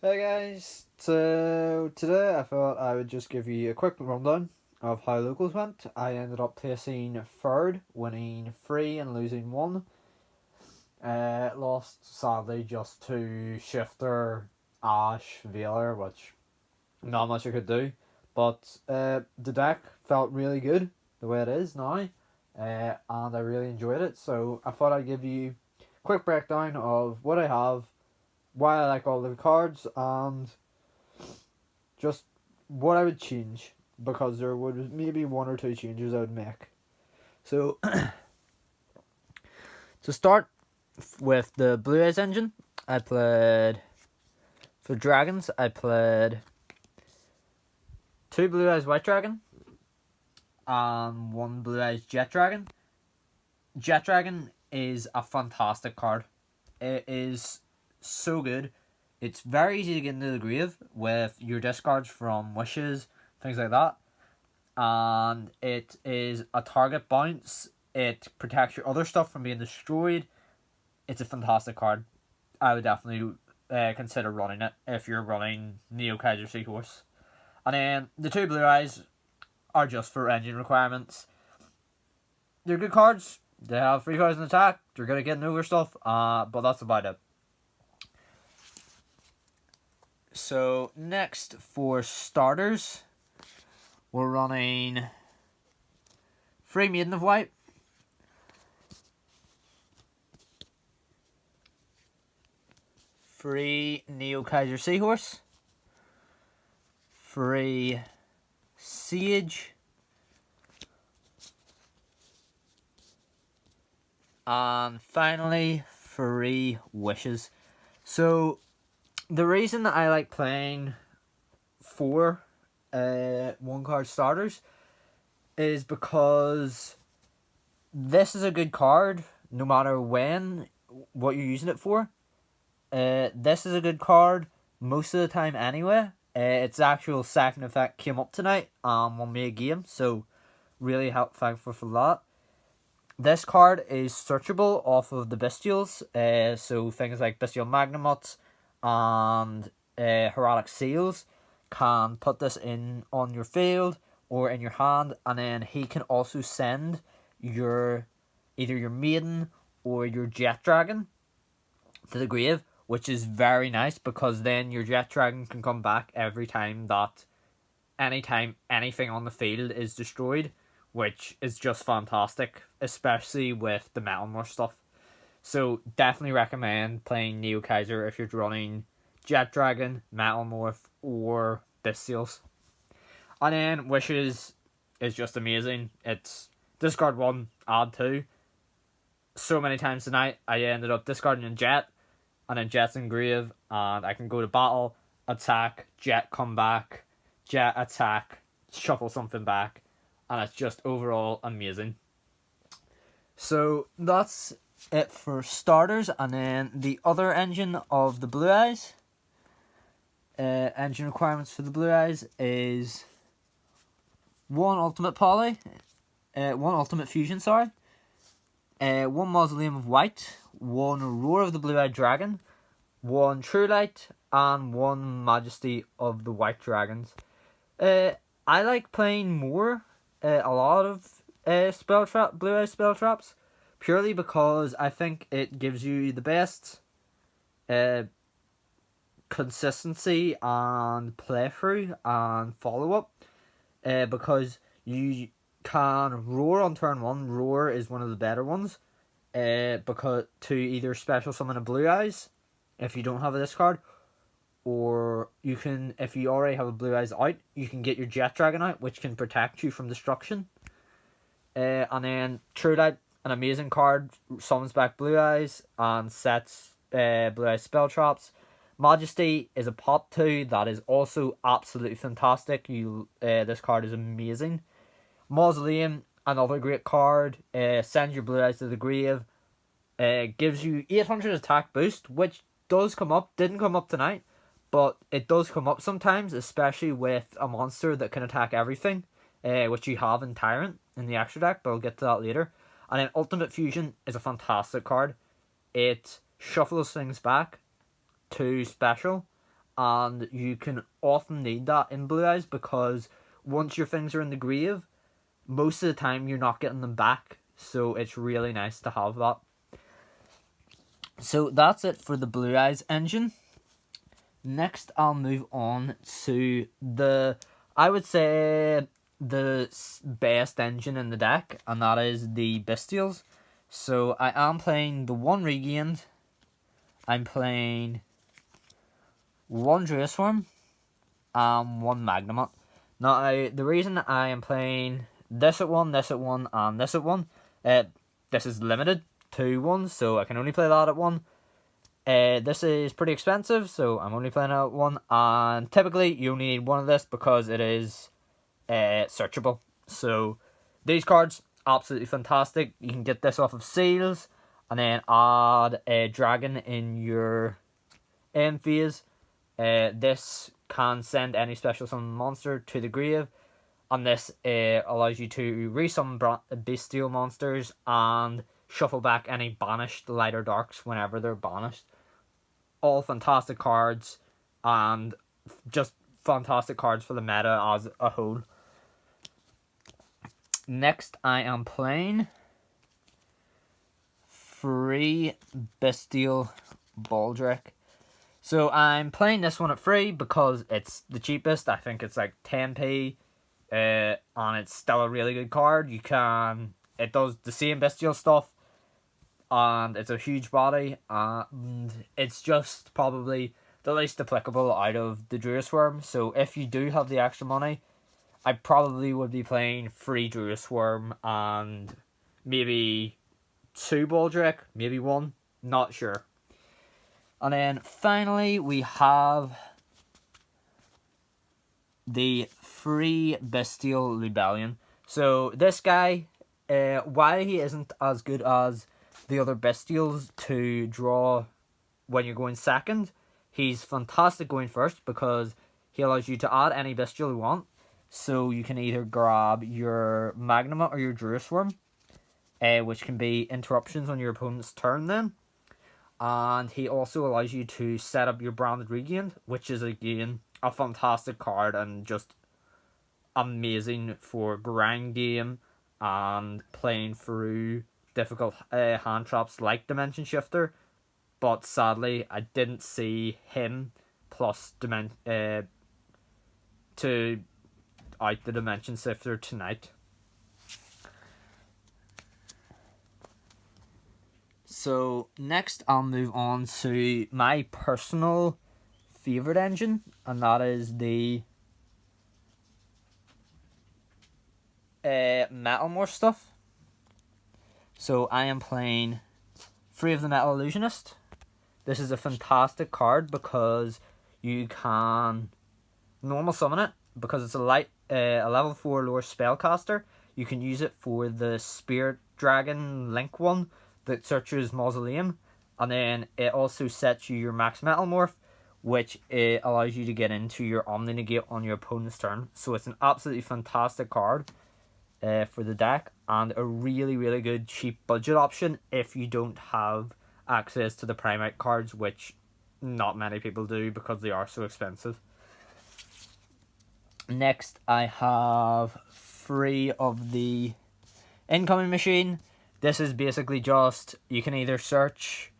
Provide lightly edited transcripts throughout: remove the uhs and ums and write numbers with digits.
Hey guys, so today I thought I would just give you a quick rundown of how locals went. I ended up placing third, winning three and losing one. Lost sadly just to Shifter, Ash, Veiler, which not much I could do. But the deck felt really good the way it is now, and I really enjoyed it. So I thought I'd give you a quick breakdown of what I have, why I like all the cards, and just what I would change, because there would maybe one or two changes I would make. So to start with the Blue Eyes engine, I played for dragons. I played two Blue Eyes White Dragon and one Blue Eyes Jet Dragon. Jet Dragon is a fantastic card. It is so good. It's very easy to get into the grave with your discards from wishes, things like that. And it is a target bounce. It protects your other stuff from being destroyed. It's a fantastic card. I would definitely consider running it if you're running Neo Kaiser Seahorse. And then the two Blue Eyes are just for engine requirements. They're good cards. They have 3,000 attack. They're good at getting over stuff. But that's about it. So next for starters, we're running Free Maiden of White, Free Neo Kaiser Seahorse, Free Sage, and finally Free Wishes. So the reason that I like playing four one card starters is because this is a good card no matter what you're using it for. This is a good card most of the time anyway. Its actual second effect came up tonight won me a game, so really thankful for that. This card is searchable off of the Bestials, so things like Bestial Magnamots and Heraldic Seals can put this in on your field or in your hand, and then he can also send either your Maiden or your Jet Dragon to the grave, which is very nice because then your Jet Dragon can come back anytime anything on the field is destroyed, which is just fantastic, especially with the Metal Morph stuff. So definitely recommend playing Neo Kaiser if you're running Jet Dragon, Metal Morph, or Bestials. And then Wishes is just amazing. It's discard one, add two. So many times tonight I ended up discarding a Jet, and then Jet's in grave, and I can go to battle, attack, Jet come back, Jet attack, shuffle something back, and it's just overall amazing. So that's it for starters, and then the other engine of the Blue Eyes. Engine requirements for the Blue Eyes is one Ultimate one Ultimate Fusion, one Mausoleum of White, one Roar of the Blue-Eyed Dragon, one True Light, and one Majesty of the White Dragons. I like playing a lot of Blue-Eyed Spell Traps, purely because I think it gives you the best consistency and playthrough and follow-up, because you can Roar on turn one. Roar is one of the better ones, because to either special summon a Blue Eyes if you don't have a discard, or you can, if you already have a Blue Eyes out, you can get your Jet Dragon out, which can protect you from destruction. And then True Light, an amazing card, summons back Blue Eyes and sets Blue Eyes spell traps. Majesty is a pop 2 that is also absolutely fantastic. This card is amazing. Mausoleum, another great card. Sends your Blue Eyes to the grave. Gives you 800 attack boost, which does come up. Didn't come up tonight, but it does come up sometimes, especially with a monster that can attack everything, which you have in Tyrant in the extra deck, but I'll get to that later. And then Ultimate Fusion is a fantastic card. It shuffles things back to special, and you can often need that in Blue Eyes because once your things are in the grave, most of the time you're not getting them back, so it's really nice to have that. So that's it for the Blue Eyes engine. Next, I'll move on to I would say, the best engine in the deck, and that is the Bestials. So I am playing the 1 Regained, I'm playing 1 Druisworm, and 1 Magnamut. Now, the reason I am playing this at 1, this at 1, and this at 1, this is limited to 1, so I can only play that at 1. This is pretty expensive, so I'm only playing it at 1, and typically you only need 1 of this because it is searchable. So these cards, absolutely fantastic. You can get this off of Seals, and then add a dragon in your end phase. This can send any special summon monster to the grave, and this allows you to resummon bestial monsters and shuffle back any banished light or darks whenever they're banished. All fantastic cards, and just fantastic cards for the meta as a whole. Next, I am playing 3 Bestial Baldric. So I'm playing this one at 3 because it's the cheapest. I think it's like 10p, and it's still a really good card. It does the same Bestial stuff, and it's a huge body, and it's just probably the least applicable out of the Druisworm. So if you do have the extra money, I probably would be playing 3 Druisworm and maybe 2 Baldric, maybe 1, not sure. And then finally we have the 3 Bestial Lubellion. So this guy, while he isn't as good as the other Bestials to draw when you're going second, he's fantastic going first because he allows you to add any Bestial you want. So you can either grab your Magnamut or your Druisworm, which can be interruptions on your opponent's turn then. And he also allows you to set up your Branded Regained, which is again a fantastic card and just amazing for grind game and playing through difficult hand traps like Dimension Shifter. But sadly, I didn't see him plus to out the Dimension Shifter tonight. So next I'll move on to my personal favourite engine, and that is the Metalmorph stuff. So I am playing 3 of the Metal Illusionist. This is a fantastic card because you can normal summon it because it's a level 4 lower spellcaster. You can use it for the Spirit Dragon Link one that searches Mausoleum, and then it also sets you your max Metalmorph, which allows you to get into your Omni Negate on your opponent's turn. So it's an absolutely fantastic card for the deck, and a really, really good cheap budget option if you don't have access to the Primate cards, which not many people do because they are so expensive. Next, I have 3 of the Incoming Machine. This is basically just, you can either search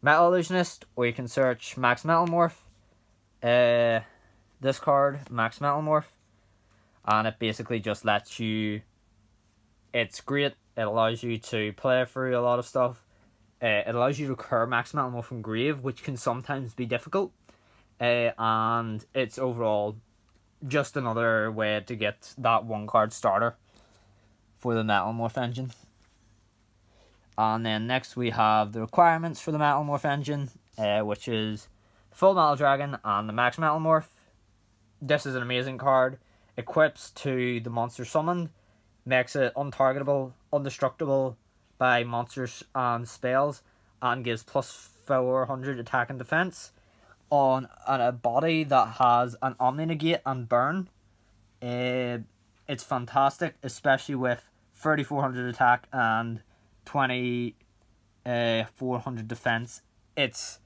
Metal Illusionist or you can search Max Metalmorph. This card, Max Metalmorph, and it basically just lets you, it's great, it allows you to play through a lot of stuff. It allows you to recur Max Metalmorph from grave, which can sometimes be difficult, and it's overall just another way to get that 1 card starter for the Metalmorph engine. And then next we have the requirements for the Metalmorph engine, which is Full Metal Dragon and the Max Metalmorph. This is an amazing card. Equips to the monster summoned, makes it untargetable, indestructible by monsters and spells, and gives plus 400 attack and defense on a body that has an Omni Negate and Burn. It's fantastic, especially with 3400 attack and 400 defense. It's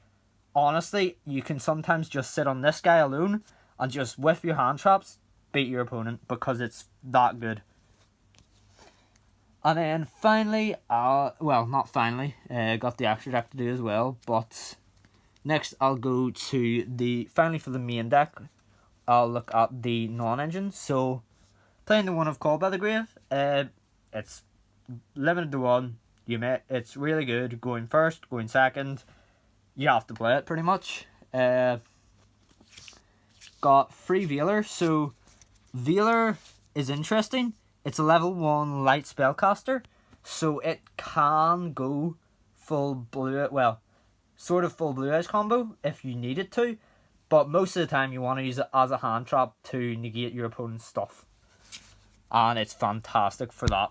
honestly, you can sometimes just sit on this guy alone and just with your hand traps beat your opponent because it's that good. And then finally, well, not finally, got the extra deck to do as well, but next I'll go to finally for the main deck, I'll look at the non-engine. So, playing the one of Called by the Grave, it's limited to one, it's really good, going first, going second, you have to play it pretty much. Got free Veiler, so Veiler is interesting. It's a level 1 light spellcaster, so it can go full blue, well, sort of full Blue Eyes combo if you need it to, but most of the time you want to use it as a hand trap to negate your opponent's stuff. And it's fantastic for that.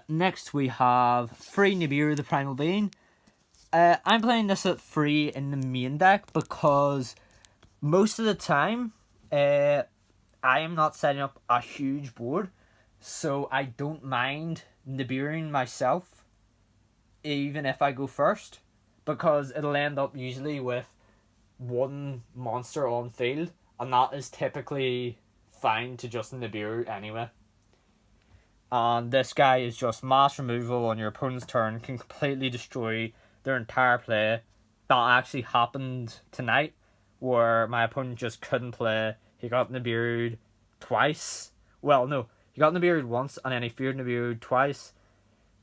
Next we have free Nibiru the Primal Being. I'm playing this at free in the main deck because most of the time I am not setting up a huge board, so I don't mind Nibiruing myself even if I go first, because it'll end up usually with one monster on field, and that is typically fine to just Nibiru anyway. And this guy is just mass removal on your opponent's turn, can completely destroy their entire play. That actually happened tonight, where my opponent just couldn't play. He got Nibiru'd twice. Well, no, he got Nibiru'd once, and then he feared Nibiru'd twice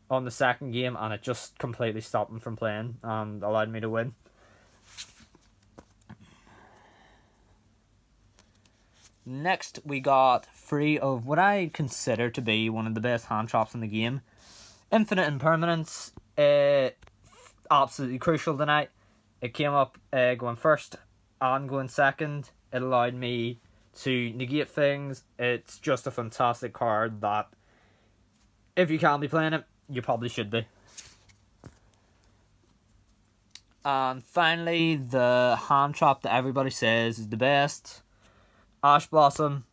on the second game, and it just completely stopped him from playing and allowed me to win. Next, we got free of what I consider to be one of the best hand traps in the game. Infinite Impermanence, absolutely crucial tonight. It came up going first and going second. It allowed me to negate things. It's just a fantastic card that, if you can't be playing it, you probably should be. And finally, the hand trap that everybody says is the best, Ash Blossom.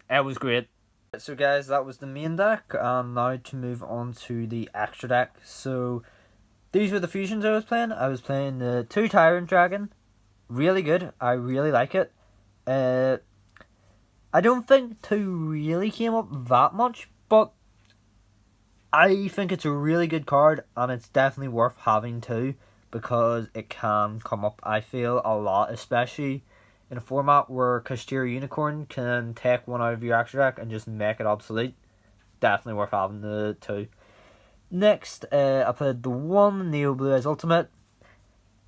It was great. So guys, that was the main deck, and now to move on to the extra deck. So these were the fusions I was playing. I was playing the 2 Tyrant Dragon. Really good. I really like it. I don't think 2 really came up that much, but I think it's a really good card, and it's definitely worth having 2, because it can come up, I feel, a lot, especially in a format where Kashtira Unicorn can take one out of your extra deck and just make it obsolete. Definitely worth having the 2. Next, I played the 1 Neo Blue Eyes Ultimate.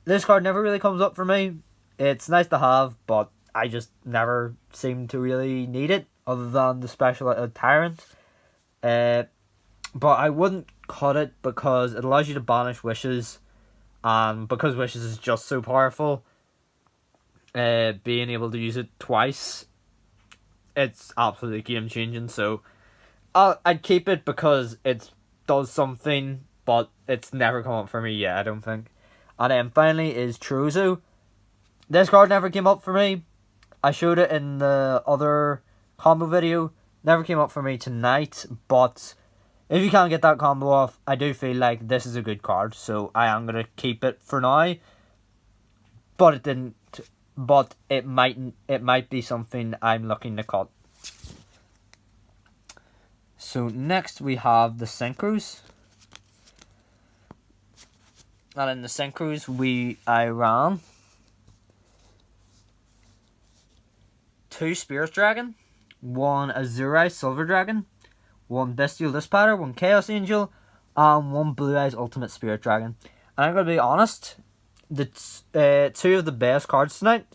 This card never really comes up for me. It's nice to have, but I just never seem to really need it, other than the special Tyrant. But I wouldn't cut it because it allows you to banish Wishes, and because Wishes is just so powerful, being able to use it twice, it's absolutely game changing. So I'd keep it because it does something, but it's never come up for me yet, I don't think. And then finally is Trozo. This card never came up for me. I showed it in the other combo video. Never came up for me tonight, but if you can't get that combo off, I do feel like this is a good card, so I am going to keep it for now. But it didn't. But it might be something I'm looking to cut. So next we have the Synchros. And in the Synchros I ran 2 Spirit Dragon, 1 Azurai Silver Dragon, 1 Bestial Dispatter, 1 Chaos Angel, and 1 Blue Eyes Ultimate Spirit Dragon. And I'm going to be honest, the 2 of the best cards tonight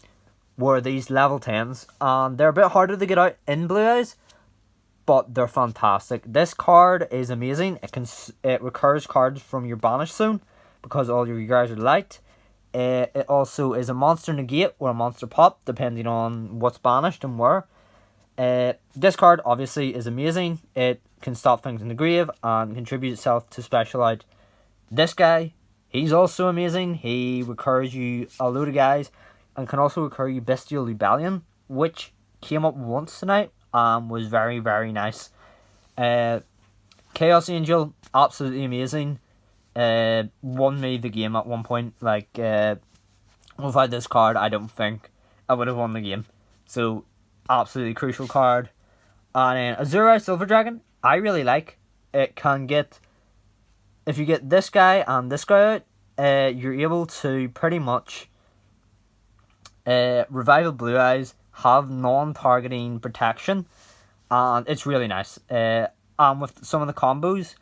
were these level 10s, and they're a bit harder to get out in Blue Eyes, but they're fantastic. This card is amazing. It recurs cards from your banish zone because all your guys are light. It also is a monster negate or a monster pop, depending on what's banished and where. This card obviously is amazing. It can stop things in the grave and contribute itself to special out. This guy, he's also amazing. He recurs you a load of guys and can also recur you Bestial Rebellion, which came up once tonight and was very, very nice. Chaos Angel, absolutely amazing. won me the game at one point. Like, without this card, I don't think I would have won the game. So, absolutely crucial card. And then Azura Silver Dragon, I really like. It can get, if you get this guy and this guy out, you're able to pretty much Revival Blue Eyes, have non-targeting protection, and it's really nice. And with some of the combos,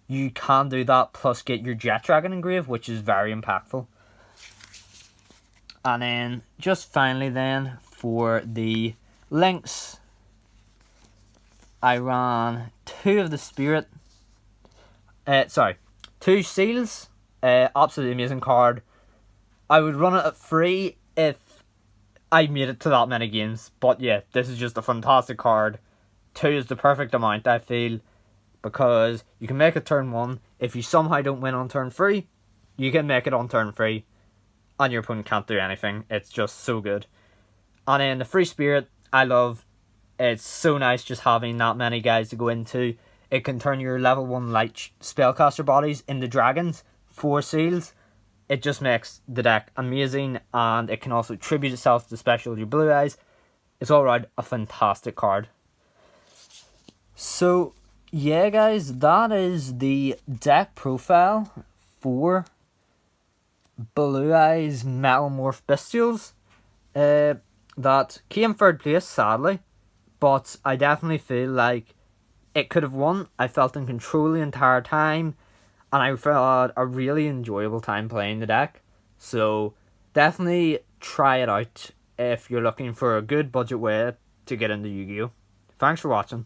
you can do that plus get your Jet Dragon engrave, which is very impactful. And then just finally then for the links, I ran 2 of the Spirit. 2 Seals. Absolutely amazing card. I would run it at 3 if I made it to that many games. But yeah, this is just a fantastic card. 2 is the perfect amount, I feel. Because you can make it turn 1. If you somehow don't win on turn 3, you can make it on turn 3. And your opponent can't do anything. It's just so good. And then the Free Spirit, I love. It's so nice just having that many guys to go into. It can turn your level 1 light spellcaster bodies into dragons. 4 seals. It just makes the deck amazing. And it can also tribute itself to Specialty Blue Eyes. It's all around a fantastic card. So, yeah guys, that is the deck profile for Blue Eyes Metalmorph Bestials. That came 3rd place, sadly. But I definitely feel like it could have won. I felt in control the entire time. And I felt a really enjoyable time playing the deck. So definitely try it out if you're looking for a good budget way to get into Yu-Gi-Oh! Thanks for watching.